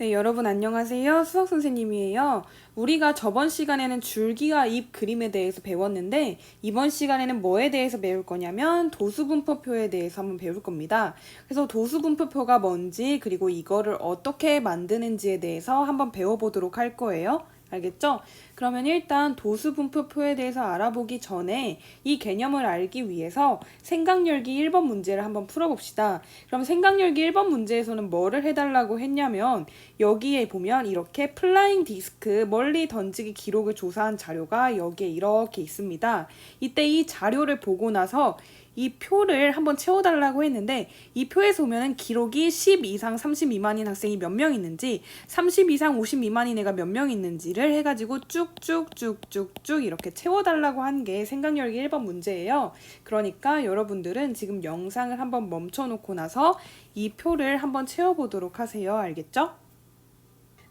네, 여러분 안녕하세요. 수석 선생님이에요. 우리가 저번 시간에는 줄기와 잎 그림에 대해서 배웠는데 이번 시간에는 뭐에 대해서 배울 거냐면 도수분포표에 대해서 한번 배울 겁니다. 그래서 도수분포표가 뭔지 그리고 이거를 어떻게 만드는지에 대해서 한번 배워보도록 할 거예요. 알겠죠? 그러면 일단 도수분포표에 대해서 알아보기 전에 이 개념을 알기 위해서 생각열기 1번 문제를 한번 풀어봅시다. 그럼 생각열기 1번 문제에서는 뭐를 해달라고 했냐면 여기에 보면 이렇게 플라잉 디스크 멀리 던지기 기록을 조사한 자료가 여기에 이렇게 있습니다. 이때 이 자료를 보고 나서 이 표를 한번 채워달라고 했는데 이 표에서 보면은 기록이 10 이상 30 미만인 학생이 몇 명 있는지 30 이상 50 미만인 애가 몇 명 있는지를 해가지고 쭉쭉쭉쭉쭉 이렇게 채워달라고 한 게 생각열기 1번 문제예요. 그러니까 여러분들은 지금 영상을 한번 멈춰놓고 나서 이 표를 한번 채워보도록 하세요. 알겠죠?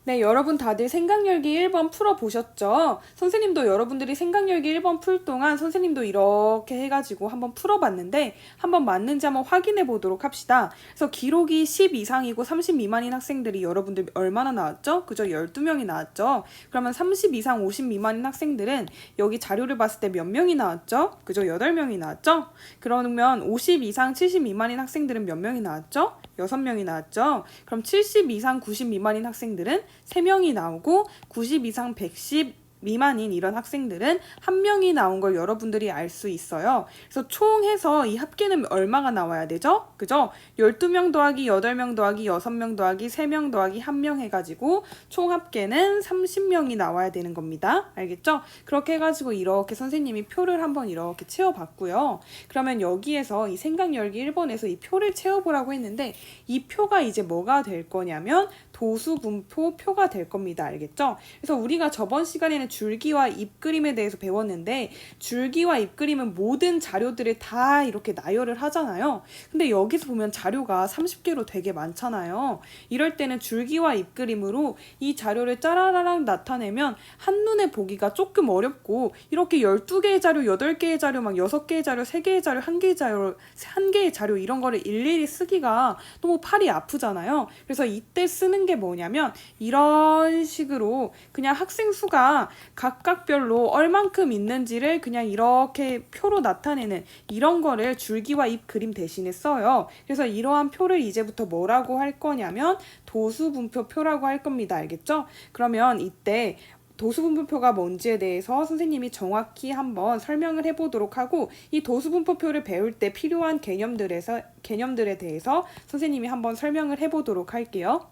네, 여러분 다들 생각열기 1번 풀어보셨죠? 선생님도 여러분들이 생각열기 1번 풀 동안 선생님도 이렇게 해가지고 한번 풀어봤는데 한번 맞는지 한번 확인해 보도록 합시다. 그래서 기록이 10 이상이고 30 미만인 학생들이 여러분들 얼마나 나왔죠? 그죠? 12명이 나왔죠? 그러면 30 이상 50 미만인 학생들은 여기 자료를 봤을 때 몇 명이 나왔죠? 그죠? 8명이 나왔죠? 그러면 50 이상 70 미만인 학생들은 몇 명이 나왔죠? 6명이 나왔죠? 그럼 70 이상 90 미만인 학생들은 3명이 나오고 90 이상 110 미만인 이런 학생들은 1명이 나온 걸 여러분들이 알 수 있어요. 그래서 총 해서 이 합계는 얼마가 나와야 되죠? 그죠? 12명 더하기 8명 더하기 6명 더하기 3명 더하기 1명 해가지고 총 합계는 30명이 나와야 되는 겁니다. 알겠죠? 그렇게 해가지고 이렇게 선생님이 표를 한번 이렇게 채워봤고요. 그러면 여기에서 이 생각열기 1번에서 이 표를 채워보라고 했는데 이 표가 이제 뭐가 될 거냐면 도수분포 표가 될 겁니다. 알겠죠? 그래서 우리가 저번 시간에는 줄기와 잎그림에 대해서 배웠는데 줄기와 잎그림은 모든 자료들을 다 이렇게 나열을 하잖아요. 근데 여기서 보면 자료가 30개로 되게 많잖아요. 이럴 때는 줄기와 잎그림으로 이 자료를 짜라라랑 나타내면 한눈에 보기가 조금 어렵고 이렇게 12개의 자료, 8개의 자료, 막 6개의 자료, 3개의 자료, 1개의 자료 이런 거를 일일이 쓰기가 너무 팔이 아프잖아요. 그래서 이때 쓰는 게 뭐냐면 이런 식으로 그냥 학생 수가 각각별로 얼만큼 있는지를 그냥 이렇게 표로 나타내는 이런 거를 줄기와 잎 그림 대신에 써요. 그래서 이러한 표를 이제부터 뭐라고 할 거냐면 도수분포표라고 할 겁니다. 알겠죠? 그러면 이때 도수분포표가 뭔지에 대해서 선생님이 정확히 한번 설명을 해보도록 하고 이 도수분포표를 배울 때 필요한 개념들에 대해서 선생님이 한번 설명을 해보도록 할게요.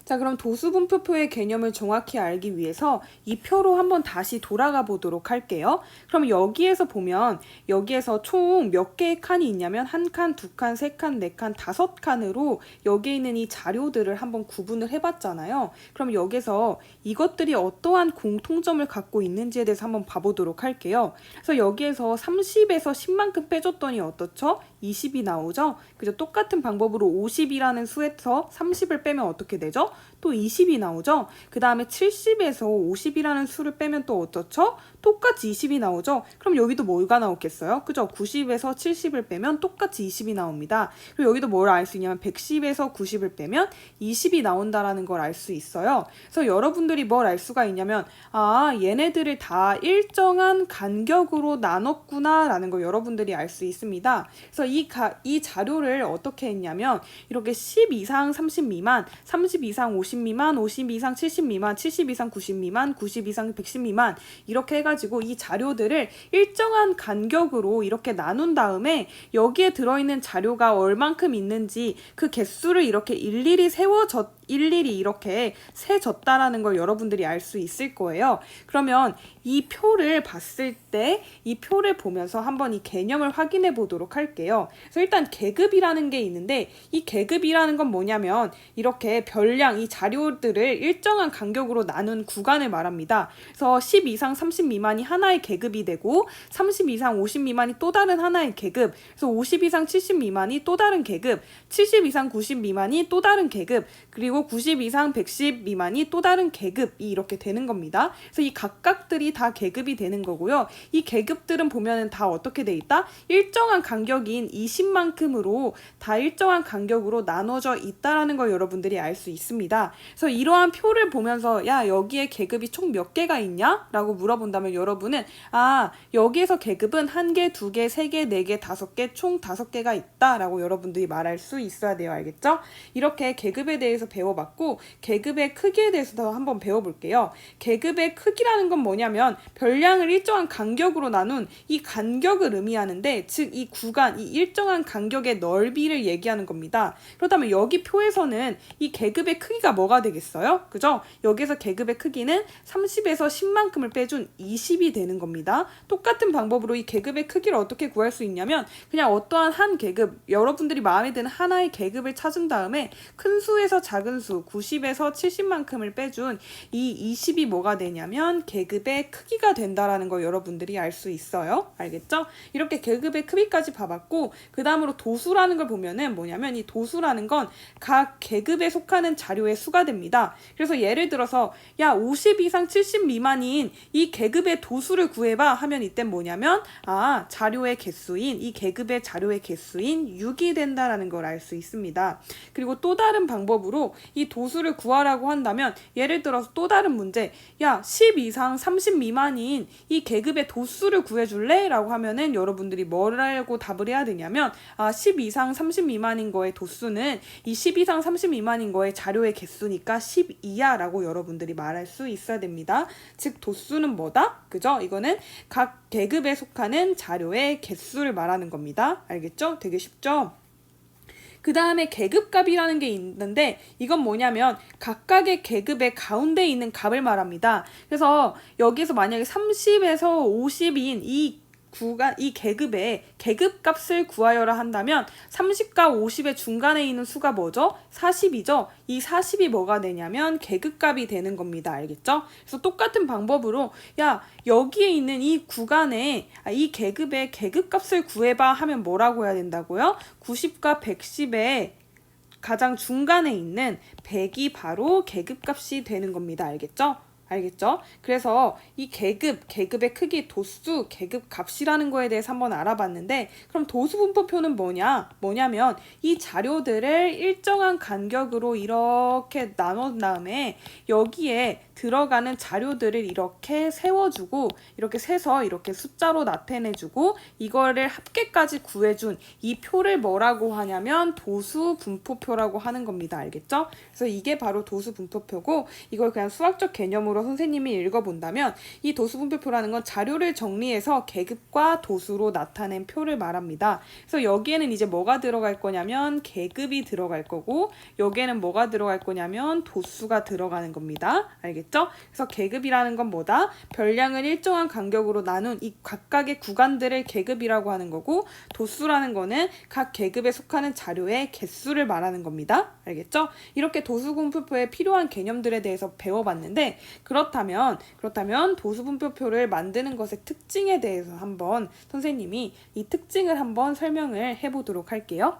자, 그럼 도수분포표의 개념을 정확히 알기 위해서 이 표로 한번 다시 돌아가 보도록 할게요. 그럼 여기에서 보면 여기에서 총 몇 개의 칸이 있냐면 한 칸, 두 칸, 세 칸, 네 칸, 5칸으로 여기에 있는 이 자료들을 한번 구분을 해봤잖아요. 그럼 여기서 이것들이 어떠한 공통점을 갖고 있는지에 대해서 한번 봐보도록 할게요. 그래서 여기에서 30에서 10만큼 빼줬더니 어떻죠? 20이 나오죠? 그죠? 똑같은 방법으로 50이라는 수에서 30을 빼면 어떻게 되죠? 또 20이 나오죠? 그 다음에 70에서 50이라는 수를 빼면 또 어떻죠? 똑같이 20이 나오죠? 그럼 여기도 뭐가 나오겠어요? 그죠? 90에서 70을 빼면 똑같이 20이 나옵니다. 그리고 여기도 뭘 알 수 있냐면 110에서 90을 빼면 20이 나온다라는 걸 알 수 있어요. 그래서 여러분들이 뭘 알 수가 있냐면 얘네들을 다 일정한 간격으로 나눴구나 라는 걸 여러분들이 알 수 있습니다. 그래서 이 자료를 어떻게 했냐면 이렇게 10 이상 30 미만, 30 이상 50 미만, 50 이상 70 미만, 70 이상 90 미만, 90 이상 110 미만 이렇게 해가지고 이 자료들을 일정한 간격으로 이렇게 나눈 다음에 여기에 들어있는 자료가 얼만큼 있는지 그 개수를 이렇게 일일이 이렇게 세졌다라는 걸 여러분들이 알 수 있을 거예요. 그러면 이 표를 봤을 때 이 표를 보면서 한번 이 개념을 확인해 보도록 할게요. 그래서 일단 계급이라는 게 있는데 이 계급이라는 건 뭐냐면 이렇게 별량 이 자료들을 일정한 간격으로 나눈 구간을 말합니다. 그래서 10 이상 30 미만이 하나의 계급이 되고 30 이상 50 미만이 또 다른 하나의 계급, 그래서 50 이상 70 미만이 또 다른 계급, 70 이상 90 미만이 또 다른 계급, 그리고 그리고 90 이상 110 미만이 또 다른 계급이 이렇게 되는 겁니다. 그래서 이 각각들이 다 계급이 되는 거고요. 이 계급들은 보면은 다 어떻게 돼 있다? 일정한 간격인 20만큼으로 다 일정한 간격으로 나눠져 있다라는 걸 여러분들이 알 수 있습니다. 그래서 이러한 표를 보면서 야, 여기에 계급이 총 몇 개가 있냐? 라고 물어본다면 여러분은 여기에서 계급은 1개, 2개, 3개, 4개, 5개, 총 5개가 있다라고 여러분들이 말할 수 있어야 돼요. 알겠죠? 이렇게 계급에 대해서 배워봤고 계급의 크기에 대해서도 한번 배워볼게요. 계급의 크기라는 건 뭐냐면 별량을 일정한 간격으로 나눈 이 간격을 의미하는데 즉 이 구간, 이 일정한 간격의 넓이를 얘기하는 겁니다. 그렇다면 여기 표에서는 이 계급의 크기가 뭐가 되겠어요? 그죠? 여기서 계급의 크기는 30에서 10만큼을 빼준 20이 되는 겁니다. 똑같은 방법으로 이 계급의 크기를 어떻게 구할 수 있냐면 그냥 어떠한 한 계급, 여러분들이 마음에 드는 하나의 계급을 찾은 다음에 큰 수에서 작은 수 90에서 70만큼을 빼준 이 20이 뭐가 되냐면 계급의 크기가 된다라는 걸 여러분들이 알 수 있어요. 알겠죠? 이렇게 계급의 크기까지 봐봤고 그 다음으로 도수라는 걸 보면은 뭐냐면 이 도수라는 건 각 계급에 속하는 자료의 수가 됩니다. 그래서 예를 들어서 야 50 이상 70 미만인 이 계급의 도수를 구해봐 하면 이땐 뭐냐면 자료의 개수인 이 계급의 자료의 개수인 6이 된다라는 걸 알 수 있습니다. 그리고 또 다른 방법으로 이 도수를 구하라고 한다면 예를 들어서 또 다른 문제 야 10 이상 30 미만인 이 계급의 도수를 구해줄래? 라고 하면은 여러분들이 뭐라고 답을 해야 되냐면 10 이상 30 미만인 거의 도수는 이 10 이상 30 미만인 거의 자료의 개수니까 12야 라고 여러분들이 말할 수 있어야 됩니다. 즉 도수는 뭐다? 그죠? 이거는 각 계급에 속하는 자료의 개수를 말하는 겁니다. 알겠죠? 되게 쉽죠? 그 다음에 계급값이라는 게 있는데 이건 뭐냐면 각각의 계급의 가운데 있는 값을 말합니다. 그래서 여기서 만약에 30에서 50인 이 계급의 계급값을 구하여라 한다면 30과 50의 중간에 있는 수가 뭐죠? 40이죠? 이 40이 뭐가 되냐면 계급값이 되는 겁니다. 알겠죠? 그래서 똑같은 방법으로 야 여기에 있는 이 구간에 이 계급의 계급값을 구해봐 하면 뭐라고 해야 된다고요? 90과 110의 가장 중간에 있는 100이 바로 계급값이 되는 겁니다. 알겠죠? 알겠죠? 그래서 이 계급의 크기, 도수, 계급 값이라는 거에 대해서 한번 알아봤는데 그럼 도수 분포표는 뭐냐면 이 자료들을 일정한 간격으로 이렇게 나눈 다음에 여기에 들어가는 자료들을 이렇게 세워주고 이렇게 세서 이렇게 숫자로 나타내주고 이거를 합계까지 구해준 이 표를 뭐라고 하냐면 도수 분포표라고 하는 겁니다. 알겠죠? 그래서 이게 바로 도수 분포표고 이걸 그냥 수학적 개념으로 선생님이 읽어본다면 이 도수 분포표라는 건 자료를 정리해서 계급과 도수로 나타낸 표를 말합니다. 그래서 여기에는 이제 뭐가 들어갈 거냐면 계급이 들어갈 거고 여기에는 뭐가 들어갈 거냐면 도수가 들어가는 겁니다. 알겠죠? 그래서 계급이라는 건 뭐다? 별량을 일정한 간격으로 나눈 이 각각의 구간들을 계급이라고 하는 거고 도수라는 거는 각 계급에 속하는 자료의 개수를 말하는 겁니다. 알겠죠? 이렇게 도수 분포표에 필요한 개념들에 대해서 배워봤는데 그렇다면 도수 분포표를 만드는 것의 특징에 대해서 한번 선생님이 이 특징을 한번 설명을 해보도록 할게요.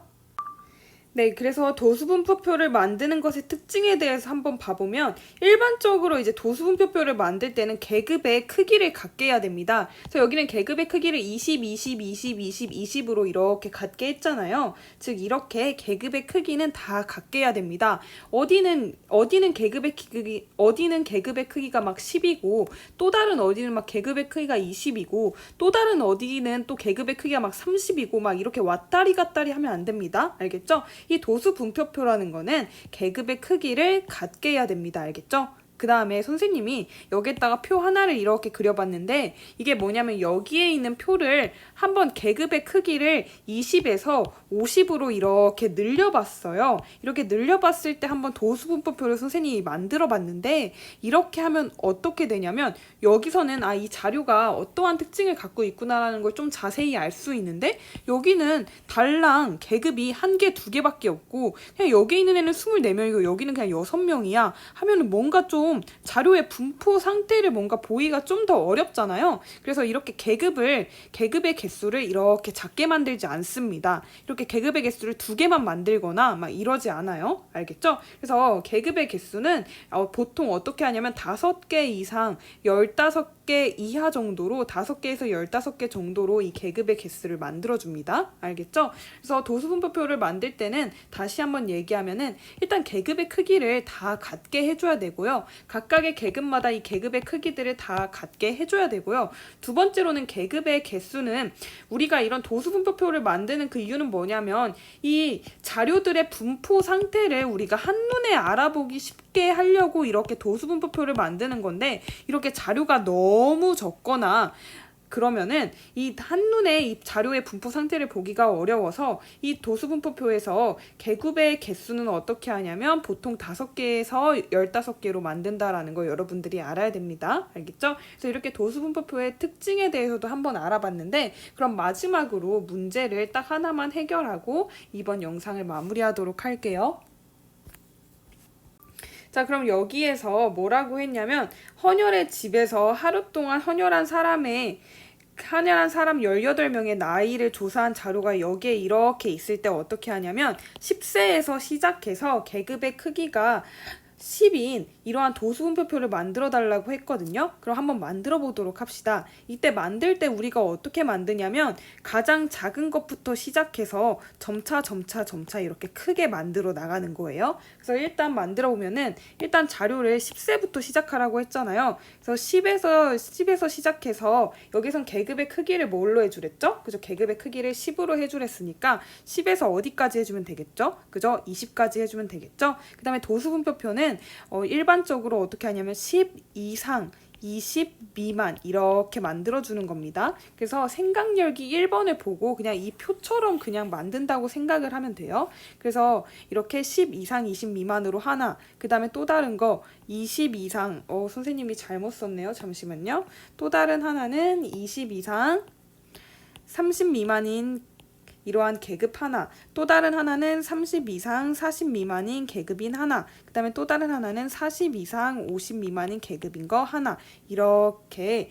네, 그래서 도수분포표를 만드는 것의 특징에 대해서 한번 봐보면 일반적으로 이제 도수분포표를 만들 때는 계급의 크기를 갖게 해야 됩니다. 그래서 여기는 계급의 크기를 20, 20, 20, 20, 20으로 이렇게 갖게 했잖아요. 즉 이렇게 계급의 크기는 다 갖게 해야 됩니다. 어디는 계급의 크기가 막 10이고 또 다른 어디는 막 계급의 크기가 20이고 또 다른 어디는 또 계급의 크기가 막 30이고 막 이렇게 왔다리 갔다리 하면 안 됩니다. 알겠죠? 이 도수 분포표라는 거는 계급의 크기를 갖게 해야 됩니다. 알겠죠? 그 다음에 선생님이 여기에다가 표 하나를 이렇게 그려봤는데 이게 뭐냐면 여기에 있는 표를 한번 계급의 크기를 20에서 50으로 이렇게 늘려봤어요. 이렇게 늘려봤을 때 한번 도수분포표를 선생님이 만들어봤는데 이렇게 하면 어떻게 되냐면 여기서는 이 자료가 어떠한 특징을 갖고 있구나라는 걸 좀 자세히 알 수 있는데 여기는 달랑 계급이 1개, 2개밖에 없고 그냥 여기 있는 애는 24명이고 여기는 그냥 6명이야 하면은 뭔가 좀 좀 자료의 분포 상태를 뭔가 보기가 좀 더 어렵잖아요. 그래서 이렇게 계급의 개수를 이렇게 작게 만들지 않습니다. 이렇게 계급의 개수를 2개만 만들거나 막 이러지 않아요. 알겠죠? 그래서 계급의 개수는 보통 어떻게 하냐면 5개 이상 15개 이하 정도로 5개에서 15개 정도로 이 계급의 개수를 만들어줍니다. 알겠죠? 그래서 도수분포표를 만들 때는 다시 한번 얘기하면은 일단 계급의 크기를 다 같게 해줘야 되고요. 각각의 계급마다 이 계급의 크기들을 다 같게 해줘야 되고요. 두 번째로는 계급의 개수는 우리가 이런 도수분포표를 만드는 그 이유는 뭐냐면 이 자료들의 분포 상태를 우리가 한눈에 알아보기 쉽게 하려고 이렇게 도수분포표를 만드는 건데 이렇게 자료가 너무 적거나 그러면은 이 한눈에 이 자료의 분포 상태를 보기가 어려워서 이 도수분포표에서 계급의 개수는 어떻게 하냐면 보통 5개에서 15개로 만든다라는 거 여러분들이 알아야 됩니다. 알겠죠? 그래서 이렇게 도수분포표의 특징에 대해서도 한번 알아봤는데 그럼 마지막으로 문제를 딱 하나만 해결하고 이번 영상을 마무리하도록 할게요. 자, 그럼 여기에서 뭐라고 했냐면 헌혈의 집에서 하루 동안 헌혈한 사람 18명의 나이를 조사한 자료가 여기에 이렇게 있을 때 어떻게 하냐면 10세에서 시작해서 계급의 크기가 10인 이러한 도수분포표를 만들어 달라고 했거든요. 그럼 한번 만들어 보도록 합시다. 이때 만들 때 우리가 어떻게 만드냐면 가장 작은 것부터 시작해서 점차 이렇게 크게 만들어 나가는 거예요. 그래서 일단 만들어 보면은 일단 자료를 10세부터 시작하라고 했잖아요. 그래서 10에서 시작해서 여기선 계급의 크기를 뭘로 해주랬죠? 그죠? 계급의 크기를 10으로 해주랬으니까 10에서 어디까지 해주면 되겠죠? 그죠? 20까지 해주면 되겠죠? 그 다음에 도수분포표는 일반적으로 어떻게 하냐면 10 이상 20 미만 이렇게 만들어주는 겁니다. 그래서 생각열기 1번을 보고 그냥 이 표처럼 그냥 만든다고 생각을 하면 돼요. 그래서 이렇게 10 이상 20 미만으로 하나, 그 다음에 또 다른 거 20 이상, 선생님이 잘못 썼네요. 잠시만요. 또 다른 하나는 20 이상 30 미만인 이러한 계급 하나, 또 다른 하나는 30 이상 40 미만인 계급인 하나, 그 다음에 또 다른 하나는 40 이상 50 미만인 계급인 거 하나, 이렇게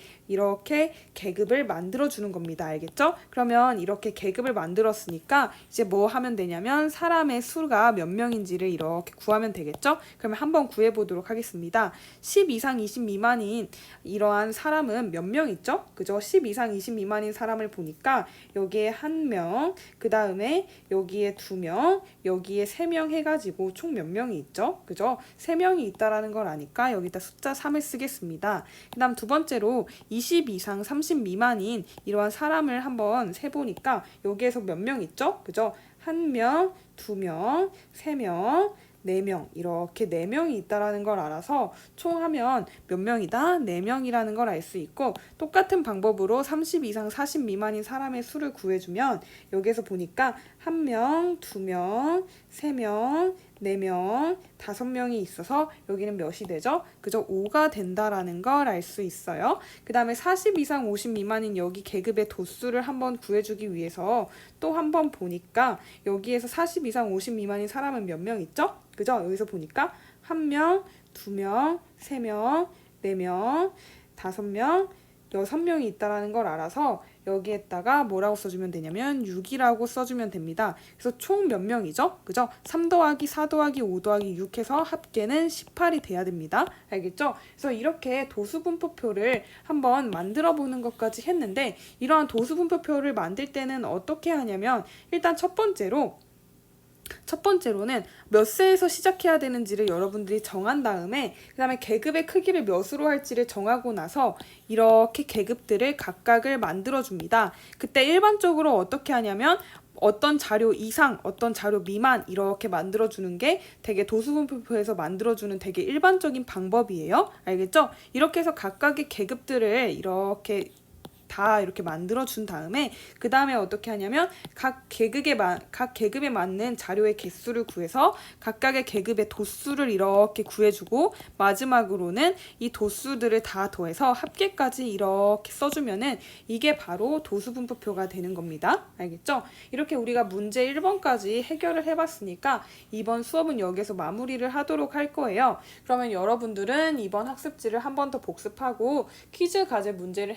계급을 만들어주는 겁니다. 알겠죠? 그러면 이렇게 계급을 만들었으니까 이제 뭐 하면 되냐면 사람의 수가 몇 명인지를 이렇게 구하면 되겠죠? 그러면 한번 구해보도록 하겠습니다. 10 이상 20 미만인 이러한 사람은 몇 명 있죠? 그죠? 10 이상 20 미만인 사람을 보니까 여기에 1명, 그 다음에 여기에 2명, 여기에 3명 해가지고 총 몇 명이 있죠? 그죠? 3명이 있다라는 걸 아니까 여기다 숫자 3을 쓰겠습니다. 그 다음 두 번째로 20 이상 30 미만인 이러한 사람을 한번 세보니까 여기에서 몇 명 있죠? 그죠? 1명, 2명, 3명, 4명 이렇게 4명이 있다라는 걸 알아서 총 하면 몇 명이다? 4명이라는 걸 알 수 있고 똑같은 방법으로 30 이상 40 미만인 사람의 수를 구해주면 여기에서 보니까 1명, 2명, 3명, 4명, 5명이 있어서 여기는 몇이 되죠? 그죠? 5가 된다라는 걸 알 수 있어요. 그 다음에 40 이상 50 미만인 여기 계급의 도수를 한번 구해주기 위해서 또 한번 보니까 여기에서 40 이상 50 미만인 사람은 몇 명 있죠? 그죠? 여기서 보니까 1명, 2명, 3명, 4명, 5명, 6명이 있다라는 걸 알아서 여기에다가 뭐라고 써주면 되냐면 6이라고 써주면 됩니다. 그래서 총 몇 명이죠? 그죠? 3 더하기 4 더하기 5 더하기 6 해서 합계는 18이 돼야 됩니다. 알겠죠? 그래서 이렇게 도수분포표를 한번 만들어 보는 것까지 했는데 이러한 도수분포표를 만들 때는 어떻게 하냐면 일단 첫 번째로는 몇 세에서 시작해야 되는지를 여러분들이 정한 다음에 그 다음에 계급의 크기를 몇으로 할지를 정하고 나서 이렇게 계급들을 각각을 만들어줍니다. 그때 일반적으로 어떻게 하냐면 어떤 자료 이상, 어떤 자료 미만 이렇게 만들어주는 게 되게 도수분포표에서 만들어주는 되게 일반적인 방법이에요. 알겠죠? 이렇게 해서 각각의 계급들을 이렇게 다 이렇게 만들어 준 다음에 그 다음에 어떻게 하냐면 각 계급에 맞는 자료의 개수를 구해서 각각의 계급의 도수를 이렇게 구해주고 마지막으로는 이 도수들을 다 더해서 합계까지 이렇게 써주면은 이게 바로 도수분포표가 되는 겁니다. 알겠죠? 이렇게 우리가 문제 1번까지 해결을 해봤으니까 이번 수업은 여기서 마무리를 하도록 할 거예요. 그러면 여러분들은 이번 학습지를 한 번 더 복습하고 퀴즈 과제 문제를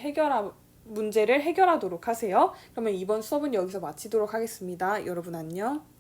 해결하도록 하세요. 그러면 이번 수업은 여기서 마치도록 하겠습니다. 여러분 안녕.